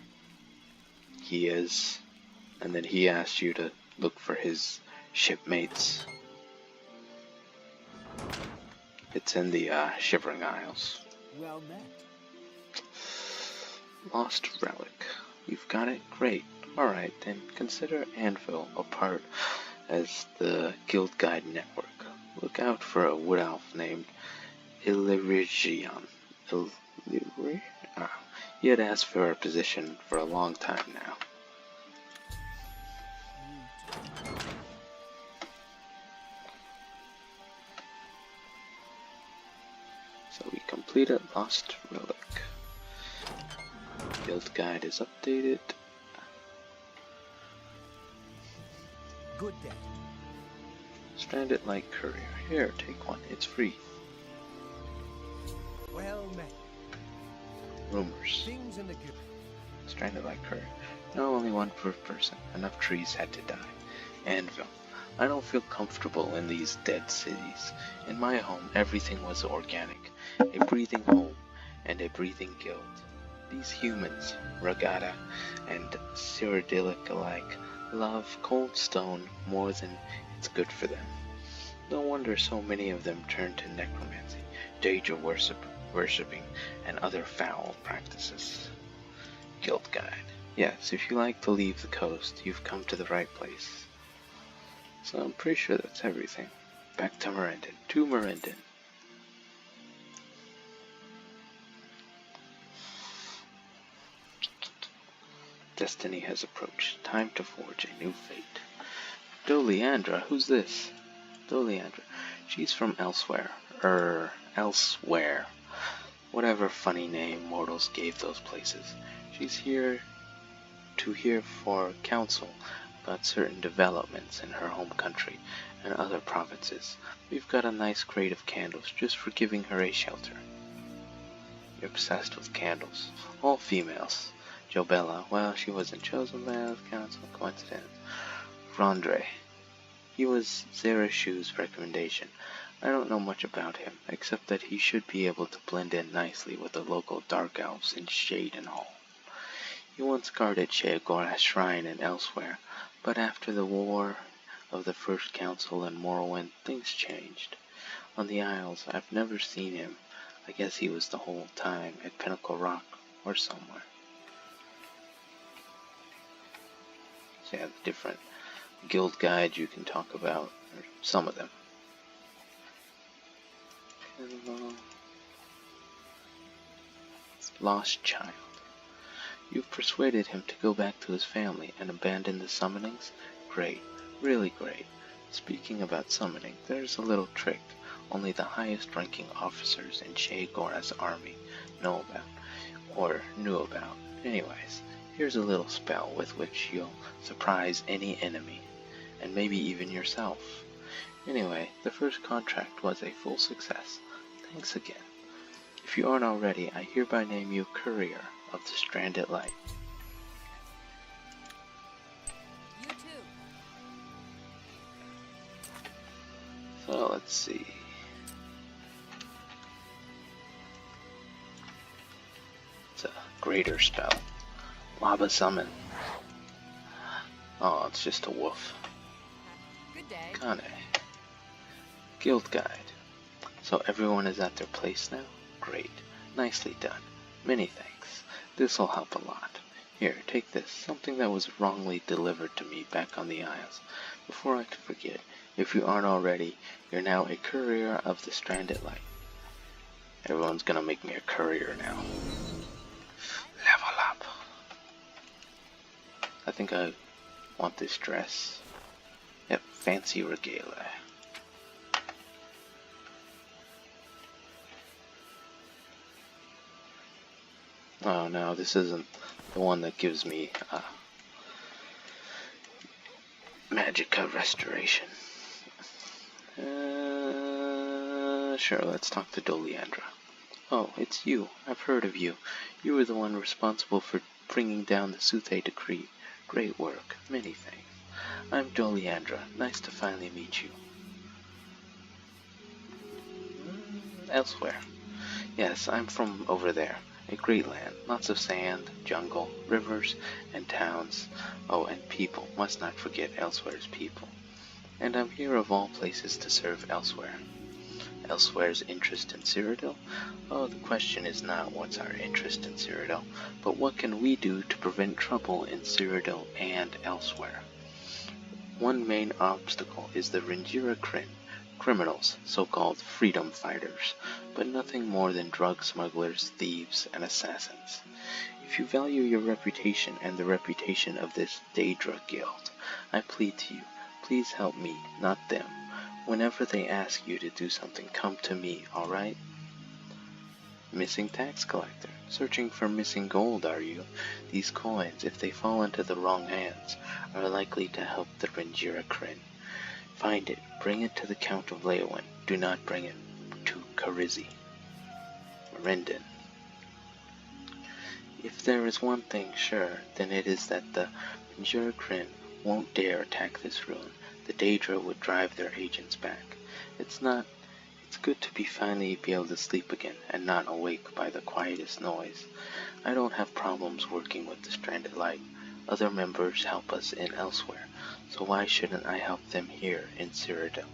he is, and then he asks you to look for his shipmates. It's in the Shivering Isles. Well met. Lost Relic. You've got it? Great. Alright, then consider Anvil a part as the Guild Guide network. Look out for a wood elf named Illyrigion. He had asked for a position for a long time now. So we completed Lost Relic. Guild Guide is updated. Good day. Stranded Light Courier. Here, take one. It's free. Well met. Rumors. Things in the guild. Stranded Light Courier. No, only one per person. Enough trees had to die. Anvil. I don't feel comfortable in these dead cities. In my home, everything was organic. A breathing home and a breathing guild. These humans, Ragata and Cyrodiilic alike, love cold stone more than it's good for them. No wonder so many of them turn to necromancy, Daedra worshipping, and other foul practices. Guild Guide. Yes, if you like to leave the coast, you've come to the right place. So I'm pretty sure that's everything. Back to Merendon. To Merendon. Destiny has approached. Time to forge a new fate. Doliandra, who's this? Doliandra. She's from elsewhere. Elsewhere. Whatever funny name mortals gave those places. She's here to hear for counsel about certain developments in her home country and other provinces. We've got a nice crate of candles just for giving her a shelter. You're obsessed with candles. All females. Jobella, well, she wasn't chosen by the council, coincidence. Rondre. He was Zarashu's recommendation. I don't know much about him, except that he should be able to blend in nicely with the local dark elves in Shade and Hall. He once guarded Sheogora's shrine and elsewhere, but after the war of the First Council in Morrowind, things changed. On the Isles, I've never seen him. I guess he was the whole time at Pinnacle Rock or somewhere. So yeah, the different guild guides you can talk about, or some of them. Lost Child. You've persuaded him to go back to his family and abandon the summonings? Great, really great. Speaking about summoning, there's a little trick only the highest ranking officers in Sheogora's army know about, or knew about. Anyways, here's a little spell with which you'll surprise any enemy, and maybe even yourself. Anyway, the first contract was a full success. Thanks again. If you aren't already, I hereby name you Courier of the Stranded Light. You too. So let's see. It's a greater spell. Lava Summon. Oh, it's just a wolf. Good day. Kane. Guild Guide. So everyone is at their place now? Great. Nicely done. Many thanks. This'll help a lot. Here, take this. Something that was wrongly delivered to me back on the Isles. Before I could forget, if you aren't already, you're now a Courier of the Stranded Light. Everyone's gonna make me a Courier now. Level up. I think I want this dress. Yep, fancy regalia. Oh no, this isn't the one that gives me Magicka Restoration. Sure, let's talk to Doliandra. Oh, it's you. I've heard of you. You were the one responsible for bringing down the Suthe decree. Great work. Many thanks. I'm Doliandra. Nice to finally meet you. Elsewhere. Yes, I'm from over there. A great land. Lots of sand, jungle, rivers, and towns. Oh, and people. Must not forget Elsewhere's people. And I'm here of all places to serve Elsewhere. Elsewhere's interest in Cyrodiil? Oh, the question is not what's our interest in Cyrodiil, but what can we do to prevent trouble in Cyrodiil and elsewhere. One main obstacle is the Rindira Kryn, criminals, so-called freedom fighters, but nothing more than drug smugglers, thieves, and assassins. If you value your reputation and the reputation of this Daedra Guild, I plead to you, please help me, not them. Whenever they ask you to do something, come to me, alright? Missing tax collector. Searching for missing gold, are you? These coins, if they fall into the wrong hands, are likely to help the Rindira Kryn. Find it, bring it to the Count of Leowen. Do not bring it to Karizi. Rendon. If there is one thing sure, then it is that the Rindira Kryn won't dare attack this ruin. The Daedra would drive their agents back. It's good to finally be able to sleep again and not awake by the quietest noise. I don't have problems working with the Stranded Light. Other members help us in elsewhere, so why shouldn't I help them here in Cyrodiil?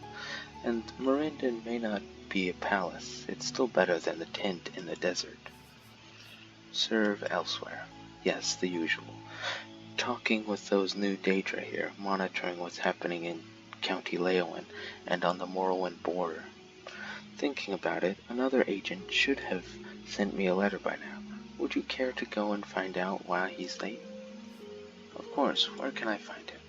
And Mirandon may not be a palace. It's still better than the tent in the desert. Serve elsewhere. Yes, the usual. Talking with those new Daedra here, monitoring what's happening in County Leowen and on the Morrowind border. Thinking about it, another agent should have sent me a letter by now. Would you care to go and find out why he's late? Of course, where can I find him?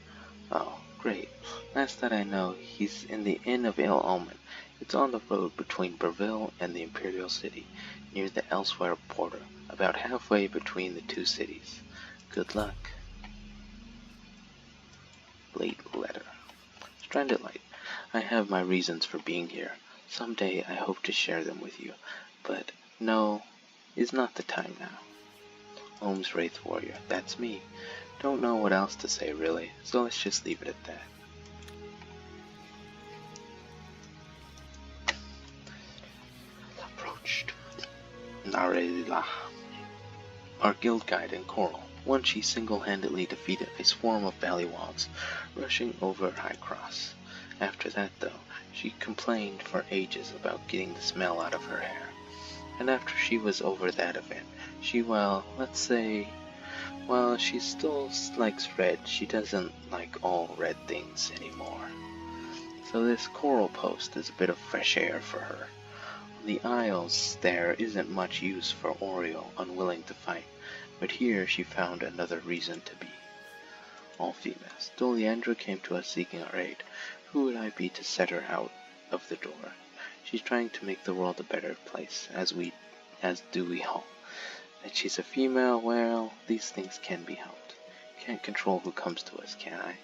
Oh, great. Last that I know, he's in the Inn of Ill Omen. It's on the road between Breville and the Imperial City, near the Elsewhere border, about halfway between the two cities. Good luck. Late letter. Stranded Light, I have my reasons for being here. Someday I hope to share them with you, but no, is not the time now. Ohm's Wraith Warrior, that's me. Don't know what else to say really, so let's just leave it at that. Approached. Narela. Our guild guide in Chorrol. Once she single-handedly defeated a swarm of Valleywalls, rushing over High Cross. After that, though, she complained for ages about getting the smell out of her hair. And after she was over that event, she, she still likes red, she doesn't like all red things anymore. So this Chorrol post is a bit of fresh air for her. On the Isles, there isn't much use for Oriole, unwilling to fight. But here she found another reason to be. All females. Doliandra came to us seeking our aid. Who would I be to set her out of the door? She's trying to make the world a better place, as do we all. That she's a female, well, these things can be helped. Can't control who comes to us, can I?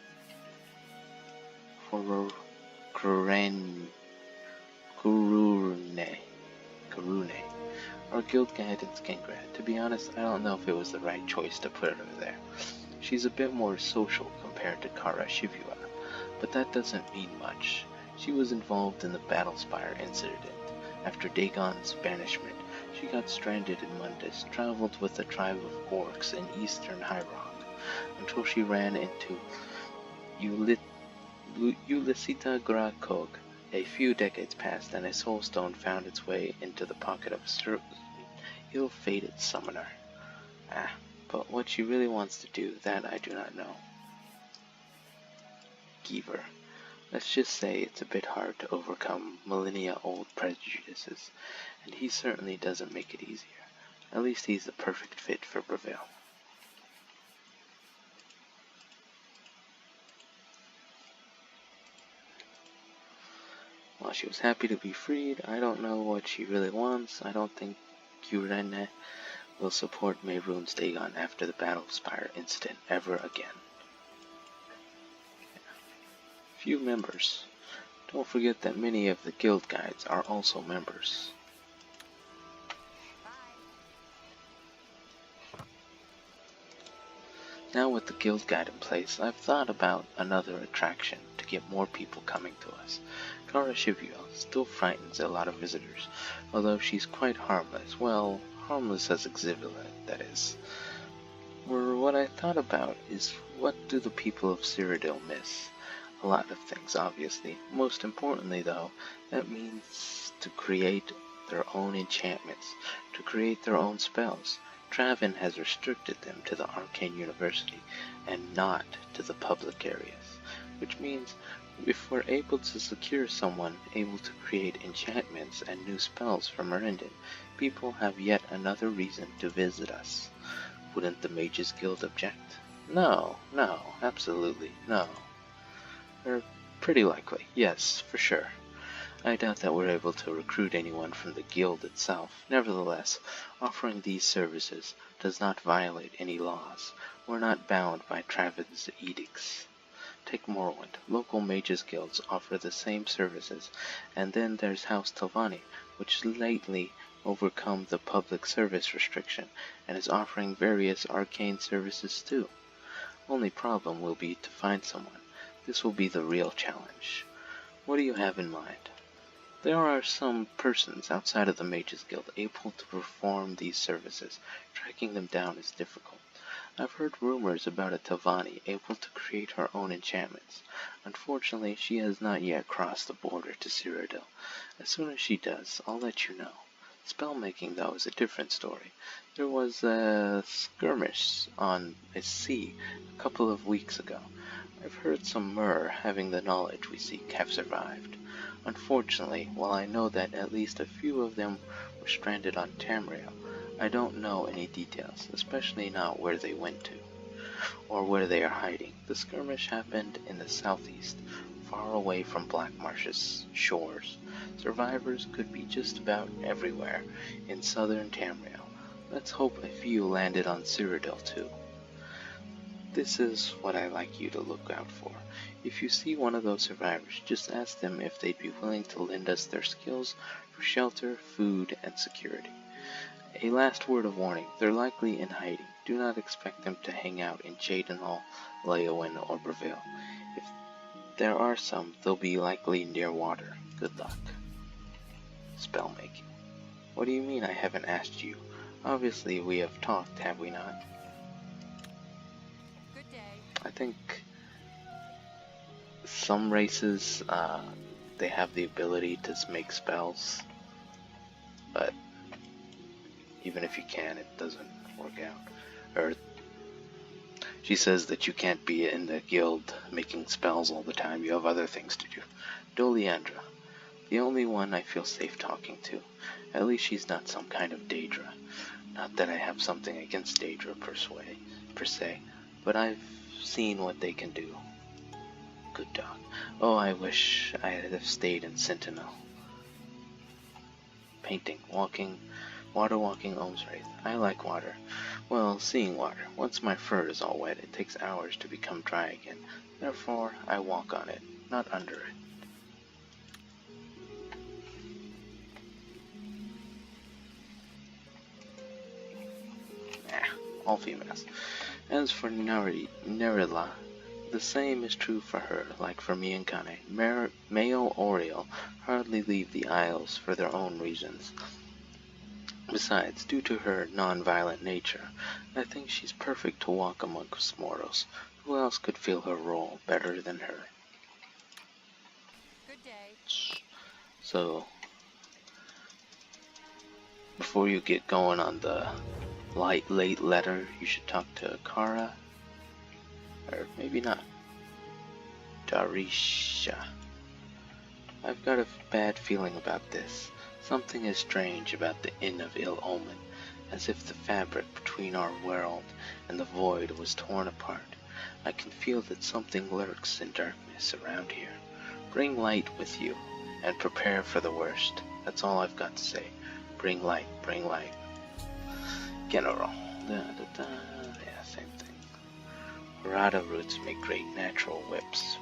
Karune. Our guild guidance Gengrat. To be honest, I don't know if it was the right choice to put her there. She's a bit more social compared to Kara Shivua, but that doesn't mean much. She was involved in the Battlespire incident. After Dagon's banishment, she got stranded in Mundus, traveled with a tribe of orcs in eastern High Rock, until she ran into Ulyssita Grakog. A few decades passed, and a soul stone found its way into the pocket of a ill-fated summoner. But what she really wants to do, that I do not know. Giver. Let's just say it's a bit hard to overcome millennia-old prejudices, and he certainly doesn't make it easier. At least he's the perfect fit for Breville. While she was happy to be freed, I don't know what she really wants. I don't think Kurene will support Mehrunes Dagon after the Battlespire incident ever again. Few members. Don't forget that many of the guild guides are also members. Now with the guild guide in place, I've thought about another attraction to get more people coming to us. Chorrol still frightens a lot of visitors, although she's quite harmless. Well, harmless as exhibited, that is. Or what I thought about is, what do the people of Cyrodiil miss? A lot of things, obviously. Most importantly, though, that means to create their own enchantments, to create their own spells. Traven has restricted them to the Arcane University and not to the public areas, which means if we're able to secure someone able to create enchantments and new spells from Erendon, people have yet another reason to visit us. Wouldn't the Mages Guild object? No, absolutely no. Or pretty likely, yes, for sure. I doubt that we're able to recruit anyone from the guild itself. Nevertheless, offering these services does not violate any laws. We're not bound by Traven's edicts. Take Morrowind. Local mages guilds offer the same services, and then there's House Telvanni, which lately overcome the public service restriction and is offering various arcane services too. Only problem will be to find someone. This will be the real challenge. What do you have in mind? There are some persons outside of the Mages Guild able to perform these services. Tracking them down is difficult. I've heard rumors about a Telvanni able to create her own enchantments. Unfortunately, she has not yet crossed the border to Cyrodiil. As soon as she does, I'll let you know. Spellmaking, though, is a different story. There was a skirmish on a sea a couple of weeks ago. I've heard some Mer having the knowledge we seek have survived. Unfortunately, while I know that at least a few of them were stranded on Tamriel, I don't know any details, especially not where they went to, or where they are hiding. The skirmish happened in the southeast, far away from Black Marsh's shores. Survivors could be just about everywhere in southern Tamriel. Let's hope a few landed on Cyrodiil too. This is what I like you to look out for. If you see one of those survivors, just ask them if they'd be willing to lend us their skills for shelter, food, and security. A last word of warning, they're likely in hiding. Do not expect them to hang out in Jadenhall, Leowen, or Breville. If there are some, they'll be likely near water. Good luck. Spellmaking. What do you mean I haven't asked you? Obviously we have talked, have we not? Good day. I think some races, they have the ability to make spells, but even if you can, it doesn't work out. Or she says that you can't be in the guild making spells all the time. You have other things to do. Doliandra, the only one I feel safe talking to. At least she's not some kind of Daedra. Not that I have something against Daedra per se, but I've seen what they can do. Good dog. Oh, I wish I had have stayed in Sentinel. Painting, water walking Ohm's Wraith. I like water. Well, seeing water. Once my fur is all wet, it takes hours to become dry again. Therefore, I walk on it, not under it. All females. As for Nerilla, the same is true for her, like for me and Kane. Male Oriel hardly leave the Isles for their own reasons. Besides, due to her non-violent nature, I think she's perfect to walk amongst mortals. Who else could fill her role better than her? Good day. So, before you get going on the late letter, you should talk to Kara. Or maybe not. Darisha. I've got a bad feeling about this. Something is strange about the Inn of Ill Omen, as if the fabric between our world and the void was torn apart. I can feel that something lurks in darkness around here. Bring light with you, and prepare for the worst. That's all I've got to say. Bring light, bring light. General. Yeah, same thing. Rada roots make great natural whips.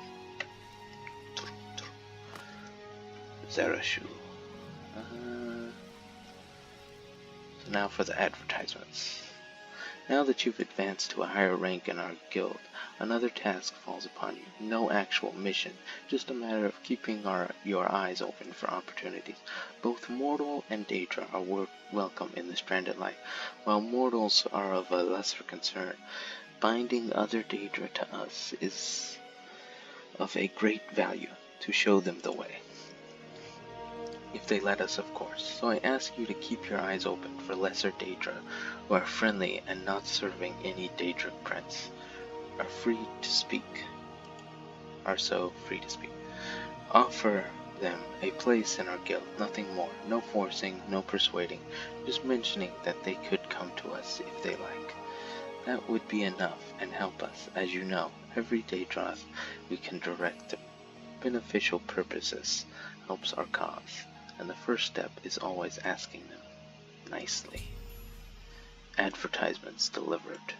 Zerashu. So now for the advertisements. Now that you've advanced to a higher rank in our guild, another task falls upon you. No actual mission, just a matter of keeping your eyes open for opportunities. Both mortal and Daedra are welcome in the Stranded Light, while mortals are of a lesser concern. Binding other Daedra to us is of a great value to show them the way. If they let us, of course. So I ask you to keep your eyes open for lesser Daedra who are friendly and not serving any Daedric prince. Are so free to speak. Offer them a place in our guild, nothing more. No forcing, no persuading, just mentioning that they could come to us if they like. That would be enough and help us. As you know, every Daedra we can direct to beneficial purposes helps our cause, and the first step is always asking them nicely. Advertisements delivered.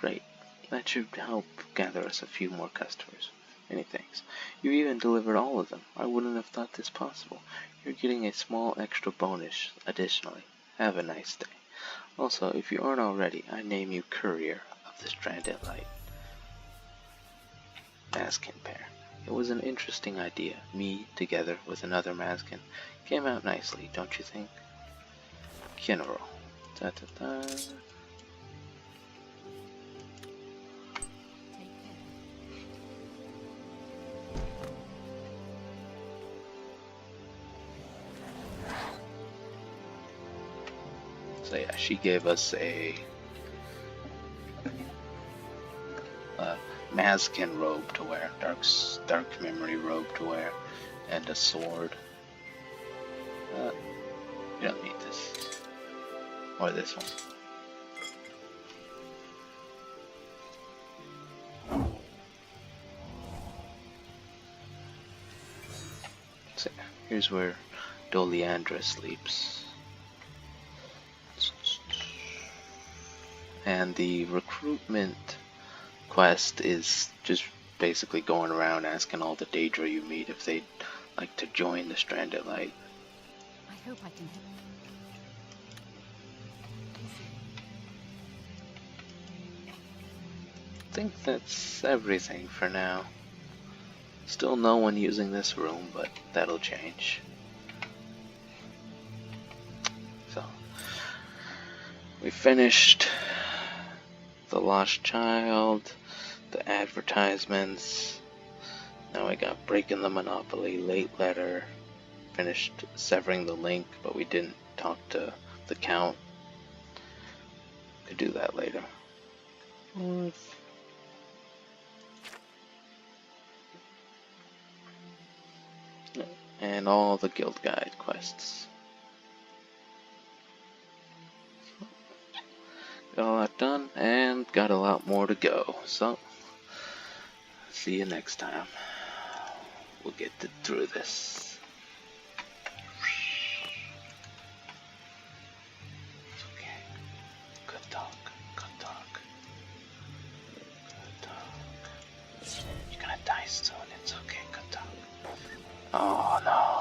Great. That should help gather us a few more customers. Many thanks. You even delivered all of them. I wouldn't have thought this possible. You're getting a small extra bonus additionally. Have a nice day. Also, if you aren't already, I name you Courier of the Stranded Light. Maskin pair. It was an interesting idea. Me, together with another Maskin, came out nicely, don't you think? Chorrol. Da-da-da. So yeah, she gave us a Maskin robe to wear, dark memory robe to wear, and a sword. You don't need this. Or this one. So here's where Doliandra sleeps. And the recruitment quest is just basically going around asking all the Daedra you meet if they'd like to join the Stranded Light. I hope I can help. I think that's everything for now. Still no one using this room, but that'll change. So, we finished the Lost Child, the advertisements. Now we got Breaking the Monopoly, Late Letter. Finished Severing the Link, but we didn't talk to the Count. Could do that later. And all the Guild Guide quests. Got a lot done, and got a lot more to go. So, see you next time. We'll get through this. It's okay. Good talk. Good talk. Good talk. You're gonna die soon. It's okay. Good talk. Oh no.